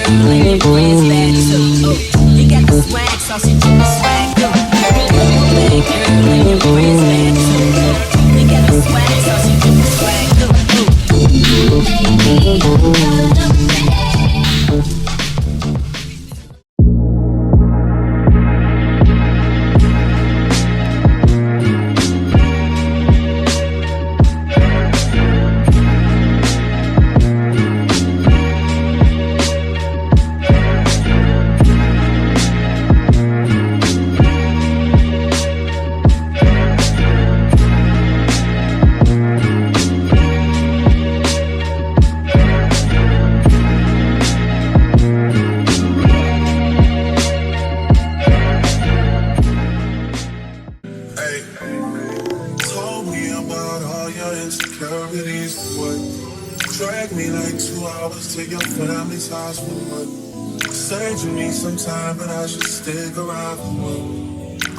girl and your friends bad too. You got the swag, so she do the swag too. Bad girl and your friends bad too. You got the swag, so she do the swag too. Saving me some time, but I should stick around.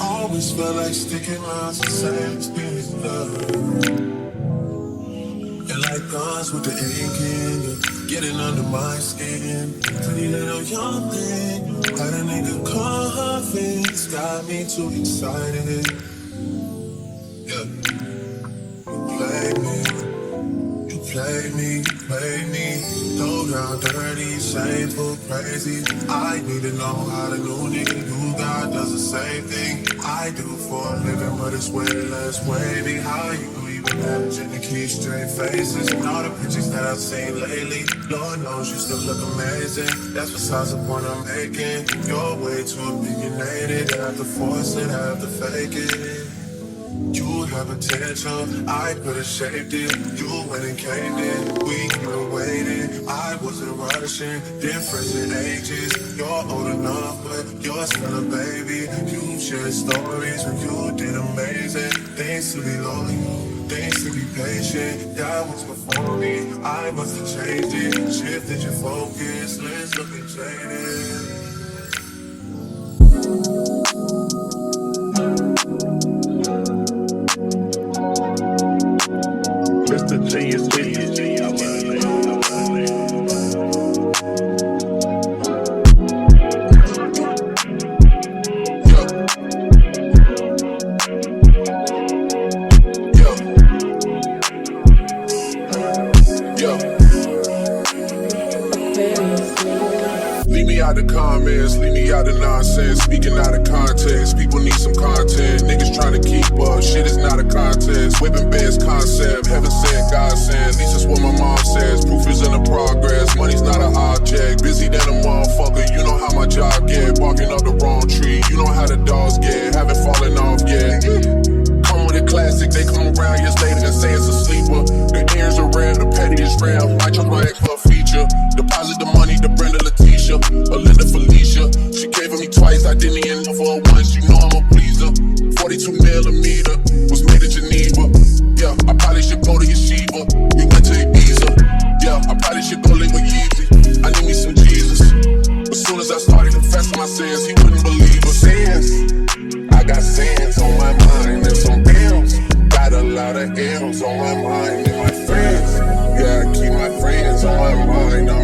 Always felt like sticking around, the same experience, love. And like guns with the aching, getting under my skin. Pretty little young thing, had a nigga confidence, got me too excited. Yeah, play me, throw down dirty, shameful, crazy. I need to know how the new nigga you got does the same thing I do for a living, but it's way less wavy. How you even managing to keep straight faces and all the pictures that I've seen lately? Lord knows you still look amazing. That's besides the point I'm making. You're way too opinionated. I have to force it, I have to fake it. You have potential, I could've shaped it. You went and came in, we could've waited. I wasn't rushing, difference in ages. You're old enough, but you're still a baby. You shared stories when you did amazing. Things to be loyal, things to be patient. That was before me, I must have changed it. Shifted your focus, let's look and jaded. Mr. Genius, leave me out the comments, leave me out the nonsense. Speaking out of context, people need some content. Niggas trying to keep up, shit is not a contest. Whipping best concept, heaven sent, God sent. At least that's what my mom says. Proof is in the progress, money's not an object. Busy than a motherfucker, you know how my job get. Barking up the wrong tree, you know how the dogs get. Haven't fallen off yet. Come with a classic, they come around years later and say it's a sleeper. The ears are rare, the petty is rare. Might jump my ex for a feature. Deposit the money to Brenda Leticia, Belinda Felicia. She gave it me twice, I didn't even know for her once. You know I'm a pleaser. 42 millimeter was made in Geneva. Yeah, I probably should go to Yeshiva. We went to Ibiza. Yeah, I probably should go live with Yeezy. I need me some Jesus. As soon as I started confessing my sins, he wouldn't believe us. Sins, I got sins on my mind and some bills. Got a lot of L's on my mind and my friends. Yeah, I keep my friends on my mind. I'm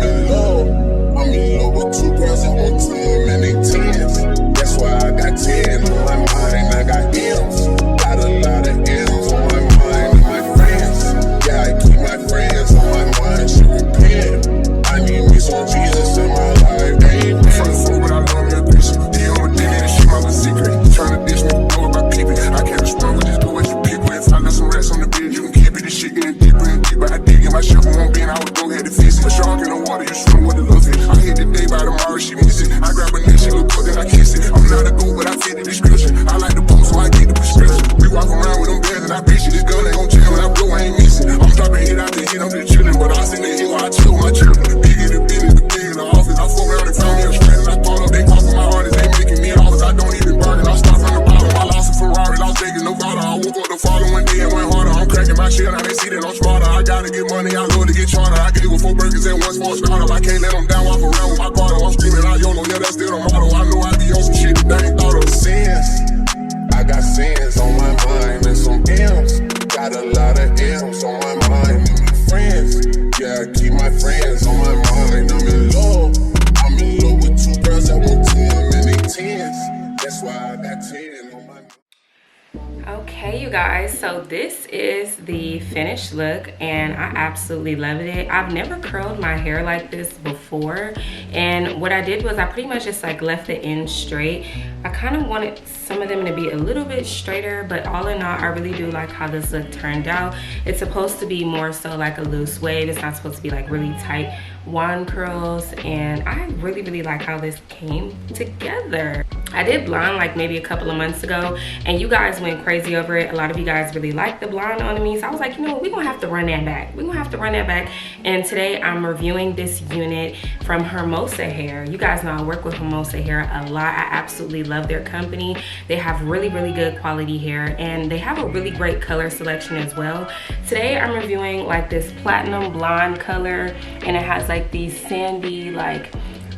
in love with two girls at one time and they tens. That's why I got 10 on my mind. I got M's, got a lot of M's on my mind and my friends. Yeah, I keep my friends on my mind. Should repent. I need me some Jesus in my life. Amen. From the floor, but I love me a Christian. He on my dick and shit, my little secret. Trying to dish me, go about peeping. I can't respond with just do what you people. If I left some rats on the bed, you can keep it. This shit getting deeper and deeper. I dig in my shovel won't be, and I would go ahead and fix it. A shark in the water, you swim with the little fish. I hit the day by tomorrow, she miss it. I grab her neck, she look good, then I kiss it. I'm not a goat, but I fit the description. I like the post, so I get the prescription. We walk around with them bears, and I bitch it. This gun ain't gon' jam, and I blow, I ain't missing. I'm dropping hit after hit, I'm just chillin'. But I send the hill, I chill with my children. The bigger the business, the bigger the office. I fuck around and found me a strand, and I thought up, they talking my artists, they making me an office. I don't even bargain, I start from the bottom. I lost a Ferrari, Las Vegas, Nevada. I woke up the following day and went harder. I'm cracking my shit, now they see that I'm smarter. I gotta get money, I love to get charter. I gave with 4 burgers and 1 small startup. I can't let them down, walk around with my Carter. I'm screaming out YOLO, yeah, that's still the motto. I know I be on some shit that they ain't thought of. Sins, I got sins on my mind and some M's. Got a lot of M's on my mind and my friends. Yeah, I keep my friends on my mind. I'm in guys, so this is the finished look and I absolutely loved it. I've never curled my hair like this before, and what I did was I pretty much just like left the ends straight. I kind of wanted some of them to be a little bit straighter, but all in all I really do like how this look turned out. It's supposed to be more so like a loose wave. It's not supposed to be like really tight wand curls, and I really like how this came together. I did blonde like maybe a couple of months ago and you guys went crazy over it. A lot of you guys really liked the blonde on me, so I was like, you know what, we're gonna have to run that back. And today I'm reviewing this unit from Hermosa Hair. You guys know I work with Hermosa Hair a lot. I absolutely love their company. They have really good quality hair and they have a really great color selection as well. Today I'm reviewing like this platinum blonde color, and it has like these sandy like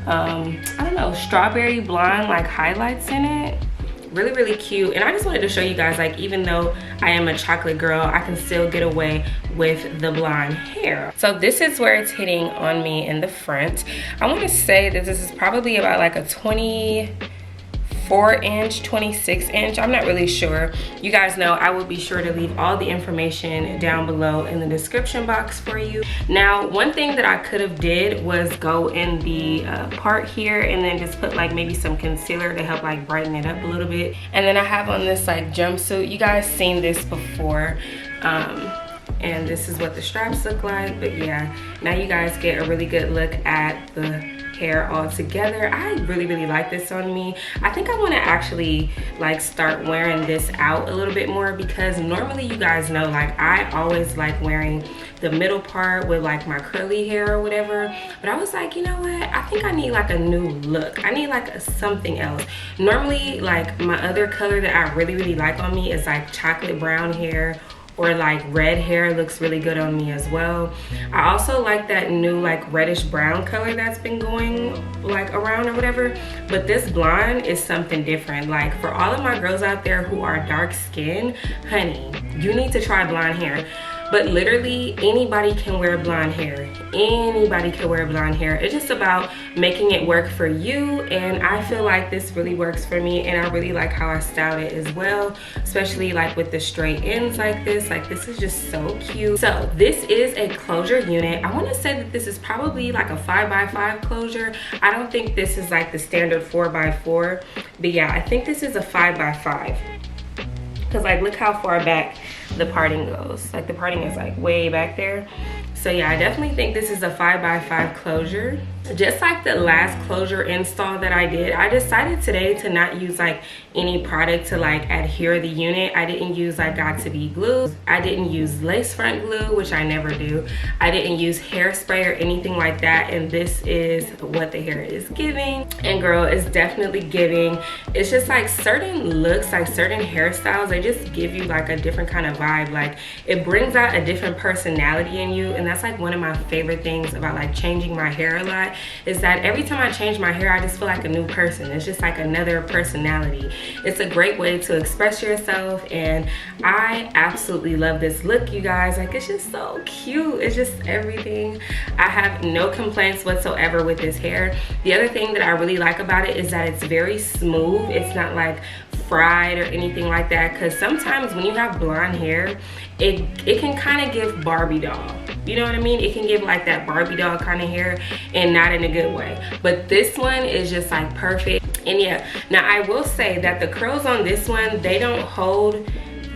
I don't know, strawberry blonde like highlights in it. Really cute. And I just wanted to show you guys, like, even though I am a chocolate girl, I can still get away with the blonde hair. So this is where it's hitting on me in the front. I want to say that this is probably about like a 24-inch, 26-inch, I'm not really sure. You guys know I will be sure to leave all the information down below in the description box for you. Now, one thing that I could have did was go in the part here and then just put like maybe some concealer to help like brighten it up a little bit. And then I have on this like jumpsuit. You guys seen this before. And this is what the straps look like. But yeah, now you guys get a really good look at the hair all together. I really like this on me. I think I want to actually like start wearing this out a little bit more, because normally you guys know like I always like wearing the middle part with like my curly hair or whatever, but I was like, you know what, I think I need like a new look. I need like something else. Normally like my other color that I really like on me is like chocolate brown hair, or like red hair looks really good on me as well. I also like that new like reddish brown color that's been going like around or whatever, but this blonde is something different. Like for all of my girls out there who are dark skinned, honey, you need to try blonde hair. But literally anybody can wear blonde hair. Anybody can wear blonde hair. It's just about making it work for you, and I feel like this really works for me, and I really like how I styled it as well, especially like with the straight ends like this. Like this is just so cute. So this is a closure unit. I want to say that this is probably like a 5x5 closure. I don't think this is like the standard 4x4, but yeah, I think this is a 5x5. Because like look how far back the parting goes. Like the parting is like way back there. So yeah, I definitely think this is a 5x5 closure. Just like the last closure install that I did, I decided today to not use like any product to like adhere the unit. I didn't use like Got2b glue. I didn't use lace front glue, which I never do. I didn't use hairspray or anything like that, and this is what the hair is giving. And girl, it's definitely giving. It's just like certain looks, like certain hairstyles, they just give you like a different kind of vibe. Like it brings out a different personality in you, and that's like one of my favorite things about like changing my hair a lot, is that every time I change my hair I just feel like a new person. It's just like another personality. It's a great way to express yourself, and I absolutely love this look, you guys. Like it's just so cute. It's just everything. I have no complaints whatsoever with this hair. The other thing that I really like about it is that it's very smooth. It's not like fried or anything like that, because sometimes when you have blonde hair it can kind of give Barbie doll, you know what I mean? It can give like that Barbie doll kind of hair, and not in a good way. But this one is just like perfect. And yeah, now I will say that the curls on this one, they don't hold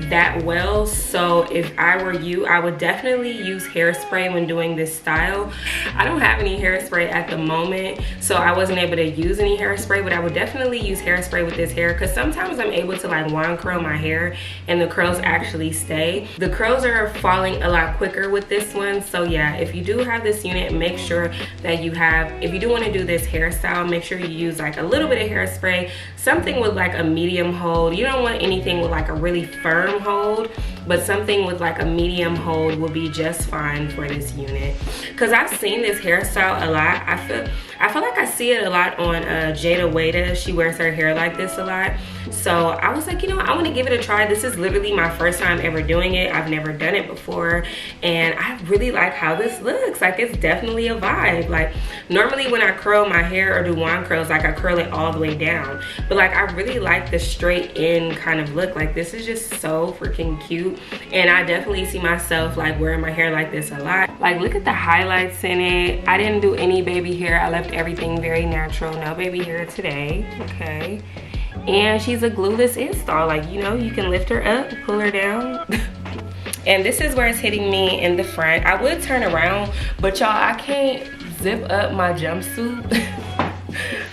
that well, so if I were you, I would definitely use hairspray when doing this style. I don't have any hairspray at the moment, so I wasn't able to use any hairspray, but I would definitely use hairspray with this hair, because sometimes I'm able to like wand curl my hair and the curls actually stay. The curls are falling a lot quicker with this one, so yeah, if you do have this unit, make sure that you have, if you do want to do this hairstyle, make sure you use like a little bit of hairspray, something with like a medium hold. You don't want anything with like a really firm hold, but something with like a medium hold will be just fine for this unit. Because I've seen this hairstyle a lot. I feel like I see it a lot on Jada Wada. She wears her hair like this a lot. So I was like, you know what, I want to give it a try. This is literally my first time ever doing it. I've never done it before, and I really like how this looks. Like, it's definitely a vibe. Like, normally when I curl my hair or do wand curls, like I curl it all the way down, but like I really like the straight in kind of look. Like, this is just so freaking cute, and I definitely see myself like wearing my hair like this a lot. Like, look at the highlights in it. I didn't do any baby hair. I left everything very natural. No baby hair today. Okay. And she's a glueless install. Like, you know, you can lift her up, pull her down. And this is where it's hitting me in the front. I would turn around, but y'all, I can't zip up my jumpsuit.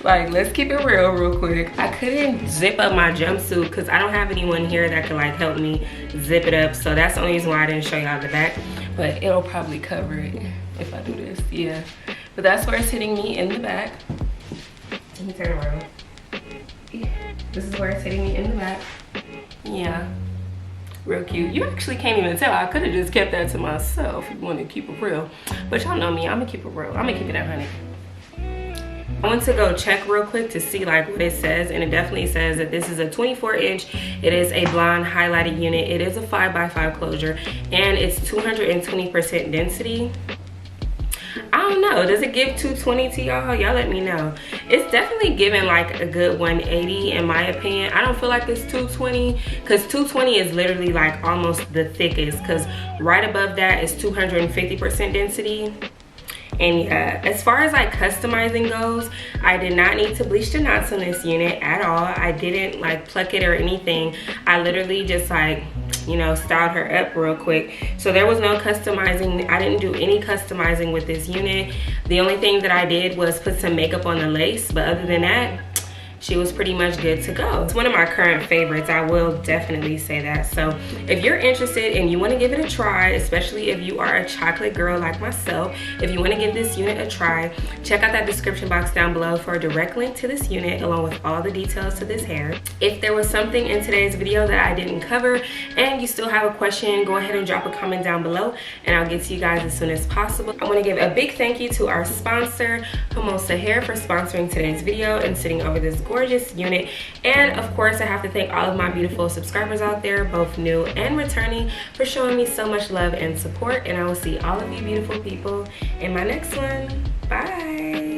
Like, let's keep it real quick. I couldn't zip up my jumpsuit because I don't have anyone here that can like help me zip it up. So that's the only reason why I didn't show y'all the back, but it'll probably cover it if I do this. Yeah, but that's where it's hitting me in the back. Let me turn around. This is where it's hitting me in the back. Yeah, real cute. You actually can't even tell. I could have just kept that to myself if you want to keep it real, but y'all know me, I'm gonna keep it real. I'm gonna keep it at 100. I went to go check real quick to see like what it says, and it definitely says that this is a 24-inch. It is a blonde highlighted unit. It is a 5x5 closure, and it's 220% density. I don't know, does it give 220 to y'all? Y'all let me know. It's definitely giving like a good 180 in my opinion. I don't feel like it's 220 because 220 is literally like almost the thickest, because right above that is 250% density. And yeah, as far as like customizing goes, I did not need to bleach the knots on this unit at all. I didn't like pluck it or anything. I literally just like, you know, styled her up real quick. So there was no customizing. I didn't do any customizing with this unit. The only thing that I did was put some makeup on the lace, but other than that, she was pretty much good to go. It's one of my current favorites, I will definitely say that. So if you're interested and you want to give it a try, especially if you are a chocolate girl like myself, if you want to give this unit a try, check out that description box down below for a direct link to this unit along with all the details to this hair. If there was something in today's video that I didn't cover and you still have a question, go ahead and drop a comment down below and I'll get to you guys as soon as possible. I want to give a big thank you to our sponsor, Hermosa Hair, for sponsoring today's video and sitting over this gorgeous unit. And of course, I have to thank all of my beautiful subscribers out there, both new and returning, for showing me so much love and support. And I will see all of you beautiful people in my next one. Bye.